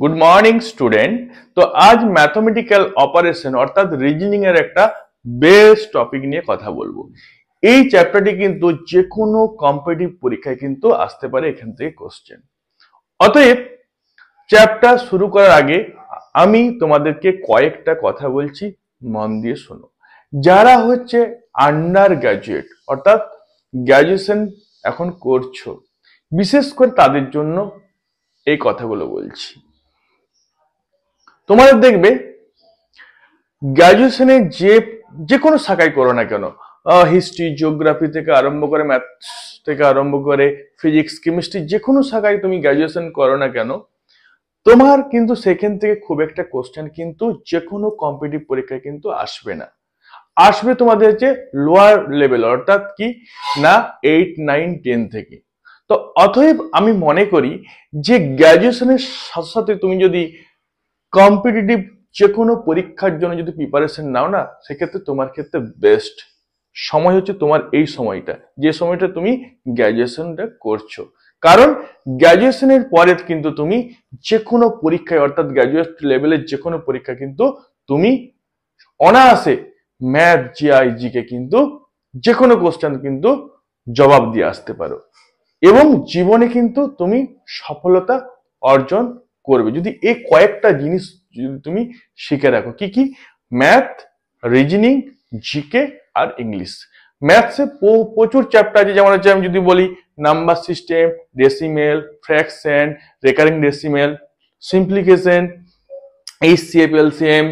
Good morning student. তো আজ mathematical operation অর্থাৎ রিজনিং এর একটা বেস্ট টপিক নিয়ে কথা বলবো। এই চ্যাপ্টারটি কিন্তু যে কোনো কম্পিটিটিভ পরীক্ষায় কিন্তু আসতে পারে এখান থেকে কোশ্চেন। অতএব চ্যাপ্টার শুরু করার আগে আমি তোমাদেরকে কয়েকটা কথা বলছি, মন দিয়ে শোনো। যারা হচ্ছে আন্ডার গ্র্যাজুয়েট অর্থাৎ গ্র্যাজুয়েশন এখন করছো, বিশেষ করে তাদের জন্য এই কথাগুলো বলছি। তোমাদের দেখবে গ্র্যাজুয়েশনে যে কোনো শাখায় করো না কেন, হিস্ট্রি, জিওগ্রাফি থেকে আরম্ভ করে ম্যাথস থেকে আরম্ভ করে ফিজিক্স, কেমিস্ট্রি, যে কোনো শাখায় তুমি গ্র্যাজুয়েশন করো না কেন, তোমার কিন্তু সেখান থেকে খুব একটা কোশ্চেন কিন্তু যে কোনো কম্পিটিটিভ পরীক্ষায় কিন্তু আসবে না। আসবে তোমাদের হচ্ছে লোয়ার লেভেল অর্থাৎ কি না 8, 9, 10 থেকে। তো অতএব আমি মনে করি যে গ্র্যাজুয়েশনের সাথে সাথে তুমি যদি কম্পিটিটিভ যে কোনো পরীক্ষার জন্য যদি প্রিপারেশন নাও না, সেক্ষেত্রে তোমার ক্ষেত্রে বেস্ট সময় হচ্ছে তোমার এই সময়টা, যে সময়টা তুমি গ্র্যাজুয়েশনটা করছো। কারণ গ্র্যাজুয়েশনের পরে কিন্তু তুমি যে কোনো পরীক্ষায় অর্থাৎ গ্র্যাজুয়েট লেভেলের যে কোনো পরীক্ষা কিন্তু তুমি অনায়াসে ম্যাথ, জিআই, জিকে কিন্তু যে কোনো কোশ্চেন কিন্তু জবাব দিয়ে আসতে পারো এবং জীবনে কিন্তু তুমি সফলতা অর্জন করবে যদি এই কয়েকটা জিনিস যদি তুমি শিখে রাখো। কি কি? ম্যাথ, রিজনিং, জিকে আর ইংলিশ। ম্যাথসে প্রচুর চ্যাপ্টার আছে, যেমন হচ্ছে আমি যদি বলি number system, decimal, fraction, recurring decimal, simplification, HCF, LCM,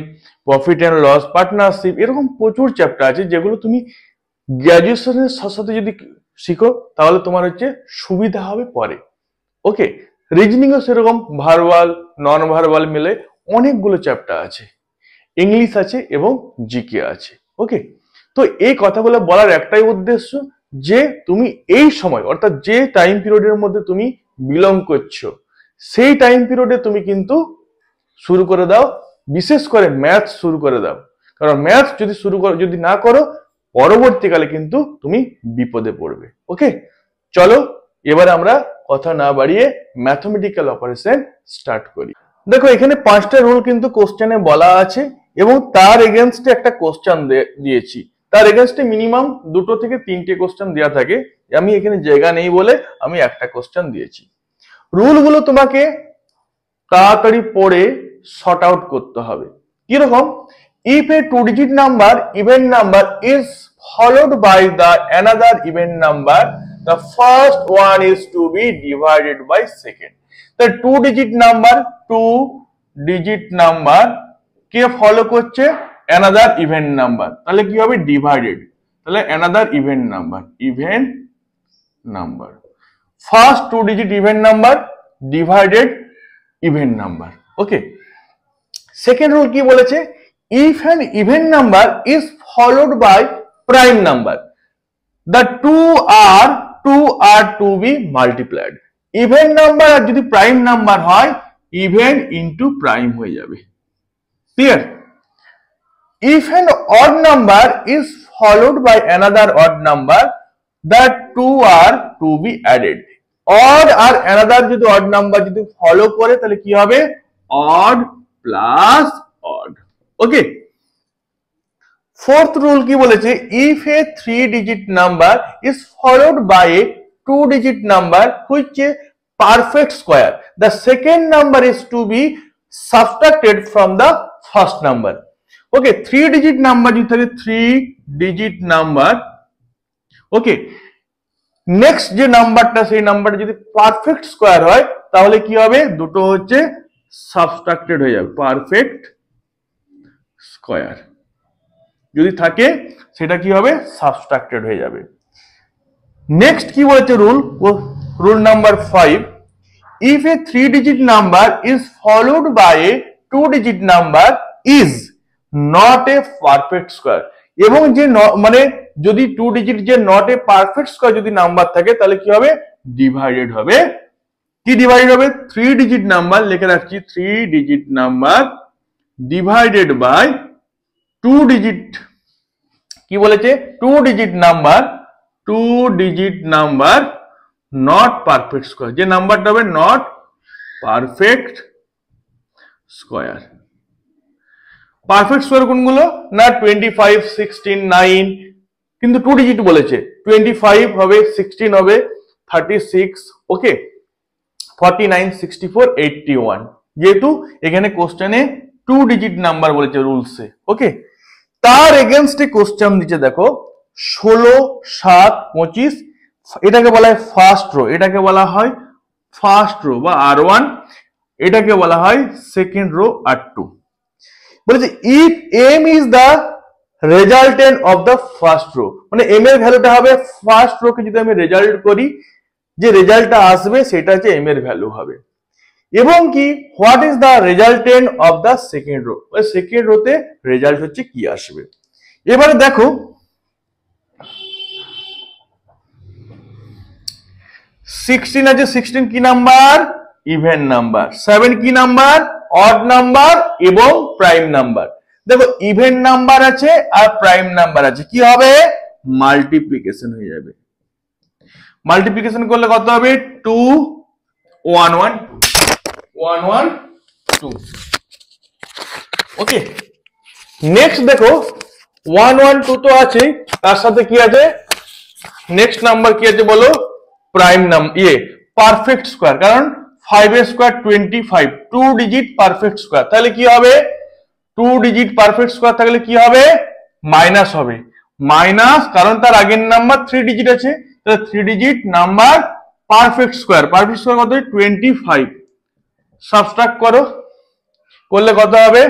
profit and loss, partnership, এরকম প্রচুর চ্যাপ্টার আছে যেগুলো তুমি গ্র্যাজুয়েশনের সাথে সাথে যদি শিখো তাহলে তোমার হচ্ছে সুবিধা হবে পরে। ওকে, রিজনিংও সেরকম ভার্বাল, নন ভার্বাল মিলে অনেকগুলো চ্যাপ্টার আছে, ইংলিশ আছে এবং জিকে আছে। ওকে, তো এই কথাগুলো বলার একটাই উদ্দেশ্য যে তুমি এই সময় অর্থাৎ যে টাইম পিরিয়ডের মধ্যে তুমি বিলং করছো সেই টাইম পিরিয়ডে তুমি কিন্তু শুরু করে দাও, বিশেষ করে ম্যাথ শুরু করে দাও। কারণ ম্যাথ যদি না করো পরবর্তীকালে কিন্তু তুমি বিপদে পড়বে। ওকে, চলো এবার আমরা কথা না বাড়িয়ে ম্যাথমেটিক্যাল অপারেশন স্টার্ট করি। দেখো এখানে 5টা রুল কিন্তু কোশ্চেনে বলা আছে এবং তার এগেনস্টে একটা কোশ্চেন দিয়েছি। তার এগেনস্টে মিনিমাম 2 থেকে 3টে কোশ্চেন দেওয়া থাকে। আমি এখানে জায়গা নেই বলে আমি একটা কোশ্চেন দিয়েছি। রুলগুলো তোমাকে তাড়াতাড়ি পড়ে শর্ট আউট করতে হবে। কিরকম? If a 2-digit number, even number, is followed by the another even number, the first one is to be divided by second. The 2-digit number K follow করছে? another even number, তাহলে কি হবে? Divided, তাহলে another even number, first 2-digit even number divided even number. ওকে, second rule কি বলেছে? If an even number is followed by prime number, the two are to be multiplied. Even number আর যদি prime number হয়, even into prime হয়ে যাবে। Clear? If an odd number is followed by another odd number, the two are to be added. Odd R another যদি odd number যদি follow করে তাহলে কি হবে? Odd plus odd. ওকে, fourth rule কি বলেছে? If a 3-digit number is followed by a 2-digit number which is perfect square, the second number is to be subtracted from the first number. Okay, 3-digit number যদি থাকে 3-digit number, ওকে, next যে নাম্বারটা সেই নাম্বারটা যদি perfect square হয় তাহলে কি হবে? দুটো হচ্ছে সাবট্রাক্টেড হয়ে যাবে। পারফেক্ট স্কোয়ার যদি থাকে সেটা কি হবে? সাবট্রাক্টেড হয়ে যাবে। নেক্সট কি বলেছে rule number 5, if a 3-digit number is followed by a 2-digit number is not a perfect square, এবং যে মানে যদি 2-digit যে নট এ পারফেক্ট স্কোয়ার যদি নাম্বার থাকে তাহলে কি হবে? ডিভাইডেড হবে। কি ডিভাইডেড হবে? 3-digit নাম্বার, লিখে রাখছি 3-digit number divided by 2-digit, কি বলেছে? 2-digit number not perfect square, যে নাম্বারটা হবে not perfect square. Perfect square কোনগুলো না 25, 16, 9, কিন্তু 2 ডিজিট বলেছে। 25 হবে, 16 হবে, 36, ওকে, 49, 64, 81, যেহেতু এখানে কোশ্চেনে 2 ডিজিট নাম্বার বলেছে রুলসে, ওকে। তার এগেইনস্টে কোশ্চেন দিচ্ছে দেখো 16, 7, 25, এটাকে বলা হয় ফার্স্ট রো, এটাকে বলা হয় ফার্স্ট রো বা R1, এটাকে বলা হয় সেকেন্ড রো R2। বলেছে if m is the resultant of the first row, মানে m এর ভ্যালুটা হবে ফার্স্ট রো কে যদি আমি রেজাল্ট করি, যে রেজাল্টটা আসবে সেটা হচ্ছে m এর ভ্যালু হবে। এবং কি what is the resultant of the second row, ওই সেকেন্ড রোতে রেজাল্ট হচ্ছে কি আসবে। এবারে দেখো 16 আছে, 16 কি নাম্বার, ইভেন নাম্বার। 7 কি নাম্বার, অড নাম্বার এবং প্রাইম নাম্বার। দেখো ইভেন নাম্বার আছে আর প্রাইম নাম্বার আছে, কি হবে, মাল্টিপ্লিকেশন হয়ে যাবে। মাল্টিপ্লিকেশন করলে কত হবে, 2 1 1 1 1 2, ওকে। নেক্সট দেখো 1 1 2 তো আছে, তার সাথে কি আছে, নেক্সট নাম্বার কি আছে বলো, প্রাইম নাম্বার, পারফেক্ট স্কয়ার, কারণ 5 এর স্কয়ার 25, 2 ডিজিট পারফেক্ট স্কয়ার, তাহলে কি হবে, 2 ডিজিট পারফেক্ট স্কয়ার থাকলে কি হবে, মাইনাস হবে, মাইনাস, কারণ তার আগের নাম্বার 3 ডিজিট আছে, তাহলে 3 digit number perfect square, perfect square কত, 25, সাবট্রাক্ট করো, করলে কত হবে,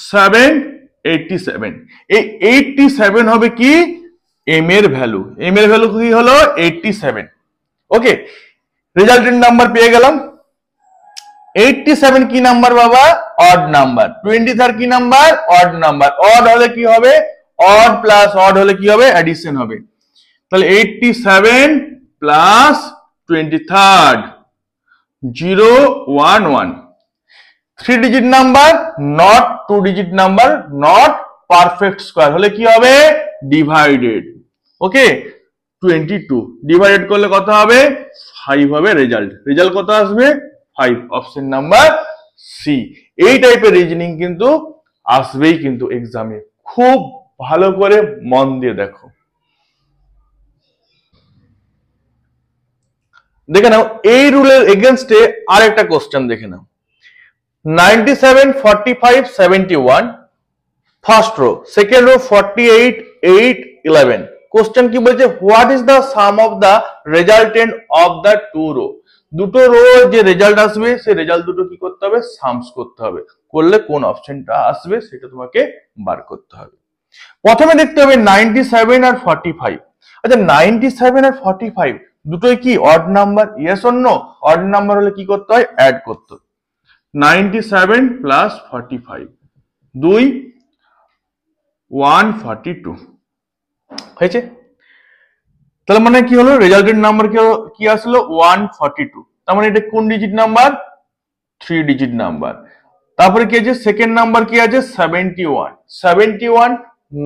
787। এই 87 হবে কি, m এর ভ্যালু, m এর ভ্যালু কি হলো 87, ওকে। রেজাল্টেন্ট নাম্বার পেয়ে গেলাম। 87 কি নাম্বার বাবা, অড নাম্বার। 23 কি নাম্বার, অড নাম্বার। অড হলে কি হবে, অড প্লাস অড হলে কি হবে, অ্যাডিশন হবে। তাহলে 87 plus 23, 011, 3 digit number, not 2 digit number, not perfect square, হলে কি হবে, ডিভাইডেড, ওকে। 22 ডিভাইডেড করলে কত হবে, 5 হবে রেজাল্ট। রেজাল্ট কত আসবে, 5, অপশন নাম্বার সি। এই টাইপের রিজনিং কিন্তু আসবেই কিন্তু এক্সামে, খুব ভালো করে মন দিয়ে দেখো। দেখে নাও এই রুলের এগেইনস্টে আরেকটা কোশ্চেন দেখে নাও। 97, 45, 71, first row, second row 48, 8, 11। Question কি বলছে, what is the sum of the resultant of the two row. দুটো রো যে রেজাল্ট আসবে সেই রেজাল্ট দুটো কি করতে হবে, সামস করতে হবে, করলে কোন অপশনটা আসবে সেটা তোমাকে বার করতে হবে। প্রথমে দেখতে হবে 97 আর 45। আচ্ছা 97 আর 45 দুটোই কি odd number, yes or no, odd number হলে কি করতে হয়, অ্যাড করতে হয়। 97 প্লাস 45, 2 142 হয়েছে। তাহলে মানে কি হলো, রেজাল্টেড নাম্বার কি আসলো, 142। তার মানে এটা কোন ডিজিট নাম্বার, 3 ডিজিট নাম্বার। তারপরে কি আছে, সেকেন্ড নাম্বার কি আছে, 71। 71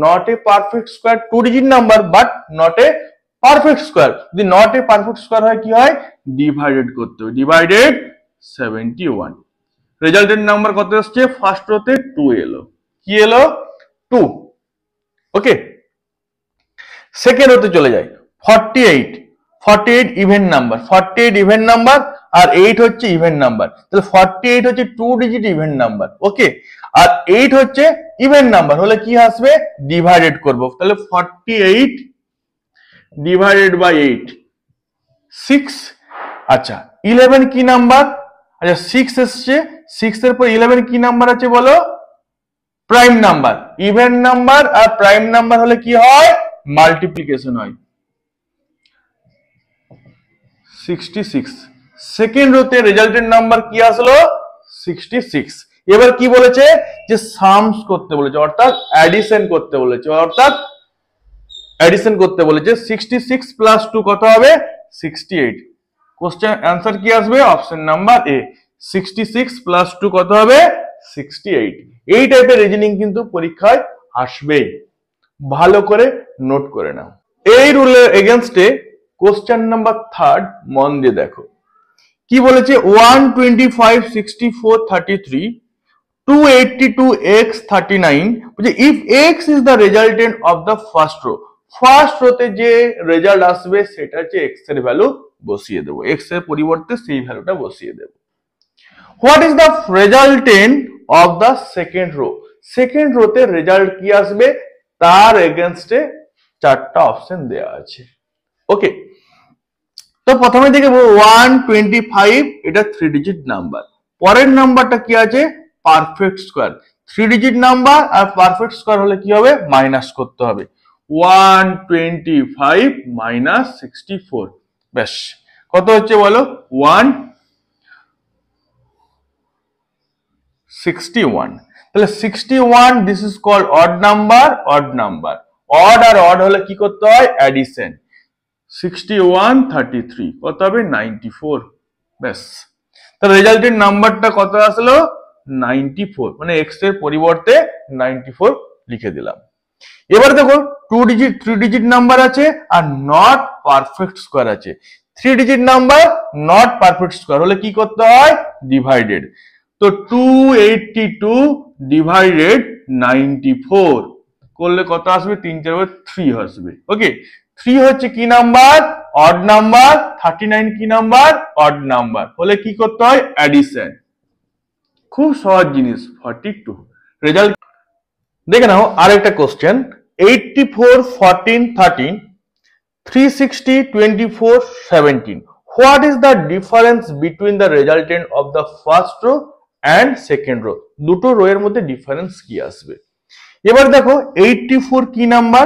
not a perfect square, 2 digit number but not a perfect square. যদি নট এ পারফেক্ট স্কয়ার হয় কি হয়, ডিভাইডেড করতে হবে, ডিভাইডেড 71। রেজাল্টেড নাম্বার কত আসছে, ফার্স্ট রোতে 2 এলো, কি এলো, 2, ওকে। সেকেন্ড রোতে চলে যায়, 48, 48 ইভেন নাম্বার, 48 ইভেন নাম্বার আর 8 হচ্ছে ইভেন নাম্বার, তাহলে 48 হচ্ছে 2 ডিজিট ইভেন নাম্বার, ওকে। আর 8 হচ্ছে ইভেন নাম্বার, হলে কি আসবে, ডিভাইডেড করব, তাহলে 48 ডিভাইডেড বাই 8, 6। আচ্ছা 11 কি নাম্বার, আচ্ছা 6 এসছে, 6 এর পর 11 কি নাম্বার আছে বলো, প্রাইম নাম্বার। ইভেন নাম্বার আর প্রাইম নাম্বার হলে কি হয়, মাল্টিপ্লিকেশন হয়। 66, সেকেন্ড রোতে রেজাল্টেড নাম্বার কি আসলো, 66। এবার কি বলেছে, যে সামস করতে বলেছে, অর্থাৎ অ্যাডিশন করতে বলেছে, অর্থাৎ অ্যাডিশন করতে বলেছে। 66 প্লাস 2 কত হবে, 68। কোশ্চেন অ্যান্সার কি আসবে, অপশন নাম্বার এ, 66 প্লাস 2 কত হবে, 68। এই টাইপের রিজনিং কিন্তু পরীক্ষায় আসবেই, ভালো করে নোট করে নাও। এই রুলের এগেইনস্টে কোশ্চেন নাম্বার 3 মন দিয়ে দেখো, কি বলেছে, 125, 64, 33 282x39 বলছে if x is the resultant of the first row, first রোতে যে রেজাল্ট আসবে সেটা হচ্ছে x এর ভ্যালু বসিয়ে দেব, x এর পরিবর্তে সেই ভ্যালুটা বসিয়ে দেব। What is the resultant of the second row, second রোতে রেজাল্ট কি আসবে তার এগেইনস্টে চারটা অপশন দেওয়া আছে। ওকে, তো প্রথমে দেখব 125, এটা 3 ডিজিট নাম্বার। পরের নাম্বারটা কি আছে পারফেক্ট স্কয়ার, 3 ডিজিট নাম্বার আর পারফেক্ট স্কয়ার হলে কি হবে মাইনাস করতে হবে। 125 মাইনাস 64, বেশ কত হচ্ছে বলো 161। তাহলে 61 this is called odd number, odd number. Odd আর অড হলে কি করতে হয় অ্যাডিশন। 61 33 কত হবে 94, বেশ। তাহলে রেজাল্টের নাম্বারটা কত আসলো 94, মানে x এর পরিবর্তে 94 লিখে দিলাম। এবার দেখো 2 ডিজিট 3 ডিজিট নাম্বার আছে আর নট পারফেক্ট স্কয়ার আছে। 3 digit number not perfect square হলে কি করতে হয় ডিভাইডেড। তো 282 ডিভাইডেড 94 করলে কত আসবে 3 4 3 আসবে। ওকে, 3 হচ্ছে কি নাম্বার অড নাম্বার, 39 কি নাম্বার অড নাম্বার, হলে কি করতে হয় অ্যাডিশন। খুব সহজ জিনিস 42। রেজাল্ট দেখে নাও আরেকটা question, 84 14 13 360 24 17, what is the difference between the resultant of the first row and second row, দুটো রো এর মধ্যে ডিফারেন্স কি আসবে। এবার দেখো 84 কি নাম্বার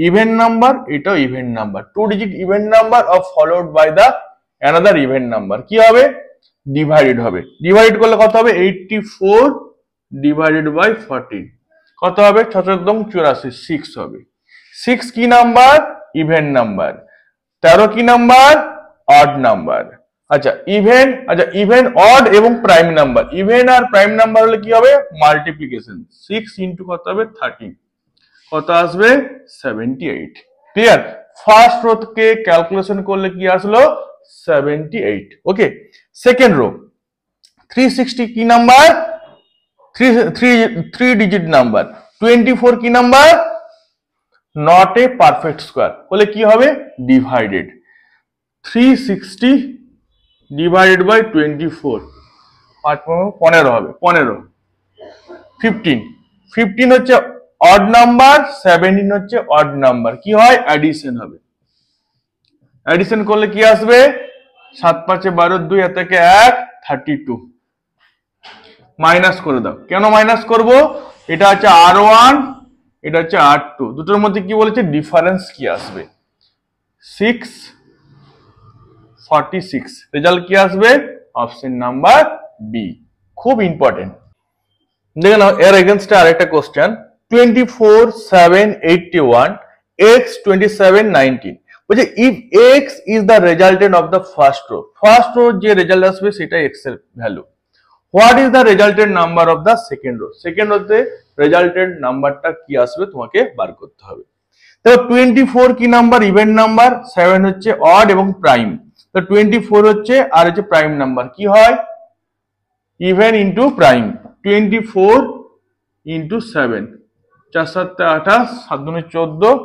ইভেন নাম্বার, এটাও even number, 2 digit even number of followed by the another even number, কি হবে ডিভাইডেড হবে। ডিভাইড করলে কত হবে 84 ডিভাইডেড বাই 14 কত হবে 6 84 6 হবে। 6 কি নাম্বার ইভেন নাম্বার, 13 কি নাম্বার অড নাম্বার। আচ্ছা ইভেন, আচ্ছা ইভেন অড এবং প্রাইম নাম্বার, ইভেন আর প্রাইম নাম্বার হলে কি হবে মাল্টিপ্লিকেশন, 6 ইনটু কত হবে 13 কত আসবে 78। ক্লিয়ার, ফার্স্ট রো কে ক্যালকুলেশন করলে কি আসলো 78। ওকে, সেকেন্ড রো 360 কি নাম্বার 3 ডিজিট নাম্বার, 24 কি number not a perfect square হলে কি হবে ডিভাইডেড। 360 ডিভাইডেড বাই 24 15 হবে 15। 15 15 হচ্ছে অড নাম্বার, 17 হচ্ছে অড নাম্বার, কি হয় অ্যাডিশন হবে। অ্যাডিশন করলে কি আসবে 7 5 12 2 এর থেকে 1 32। মাইনাস করে দাও, কেন মাইনাস করব এটা হচ্ছে R1 এটা হচ্ছে R2, দুটোর মধ্যে কি বলেছে ডিফারেন্স কি আসবে 6 46, রেজাল্ট কি আসবে অপশন নাম্বার বি। খুব ইম্পর্টেন্ট। দেখে নাও এর এগেইনস্টে আরেকটা কোশ্চেন, 24 7 81 x 27 19, বলছে if x is the resultant of the first row, first row যে রেজাল্ট আসবে সেটা x এর value. What is the resultant number of the second row, second রোতে রেজাল্টেন্ট নাম্বারটা কি আসবে তোমাকে বার করতে হবে। তো 24 কি নাম্বার ইভেন নাম্বার, 7 হচ্ছে অড এবং প্রাইম, তো 24 হচ্ছে আর হচ্ছে প্রাইম নাম্বার, কি হয় ইভেন ইনটু প্রাইম, 24 ইনটু 7 4 7 28 7 2 14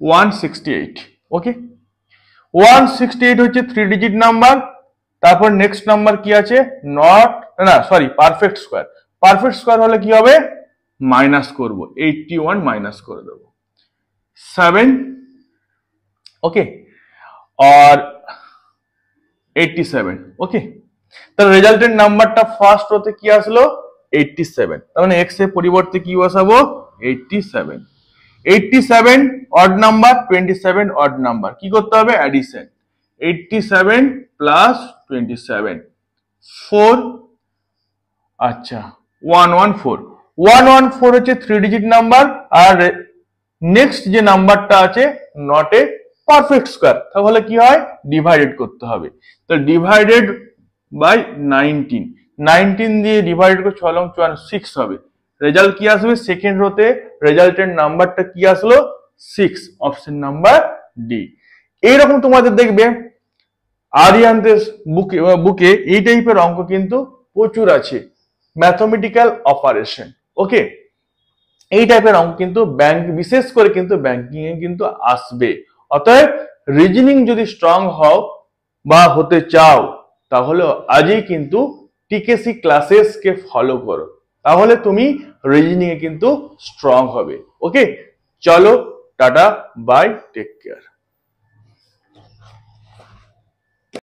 168। ওকে, 168 হচ্ছে 3 ডিজিট নাম্বার। তারপর নেক্সট নাম্বার কি আছে নট না sorry perfect square, perfect square হলে কি হবে মাইনাস করব 81 মাইনাস করে দেব 7। ওকে, আর 87। ওকে, তাহলে রেজাল্টেন্ট নাম্বারটা ফার্স্ট রোতে কি আসলো 87, তার মানে x এর পরিবর্তে কি বসাবো 87। 87 অড নাম্বার, 27 অড নাম্বার, কি করতে হবে অ্যাডিশন। 87 প্লাস 27 4, আচ্ছা 114, 114 হচ্ছে 3 ডিজিট নাম্বার আর নেক্সট যে নাম্বারটা আছে নট এ পারফেক্ট স্কয়ার, তাহলে কি হয় ডিভাইডেড করতে হবে। তো ডিভাইডেড বাই 19, 19 দিয়ে ডিভাইডেড করে 6 4 6 হবে। রেজাল্ট কি আসবে সেকেন্ড রোতে রেজাল্টের নাম্বারটা কি আসলো 6, অপশন নাম্বার ডি। এইরকম তোমাদের দেখবে আরিয়ানদের বুকে এই টাইপের অঙ্ক কিন্তু প্রচুর আছে, ম্যাথমেটিক্যাল অপারেশন। ওকে, এই টাইপের অঙ্ক কিন্তু ব্যাংক, বিশেষ করে কিন্তু ব্যাংকিং এ কিন্তু আসবে। অতএব রিজনিং যদি স্ট্রং হও বা হতে চাও, তাহলে আজই কিন্তু টিকেসি ক্লাসেস কে ফলো করো, তাহলে তুমি রিজনিং এ কিন্তু স্ট্রং হবে। ওকে, চলো, টাটা, বাই, টেক কেয়ার।